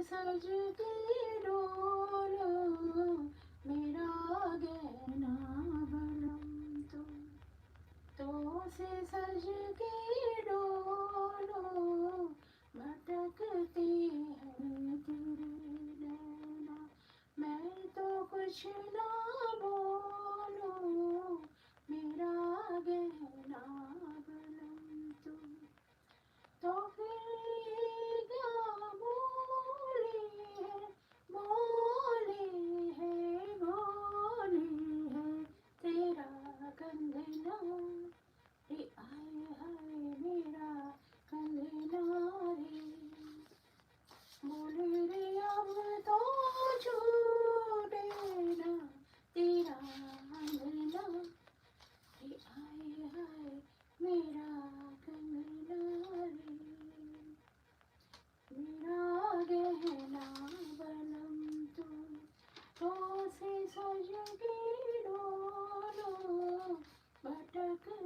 सज के डोलो मेरा गहना बलम तुम। तो से सज के डोलो भटकते हैं तेरे नैना। मैं तो कुछ ना बोलूं मेरा गहना बलम तुम। तो फिर क्या बोले है तेरा कंगना। रे आए हाय मेरा कंगना रे। बोले रे अब तो छूटे ना तेरा अंगना। रे आए हाय मेरा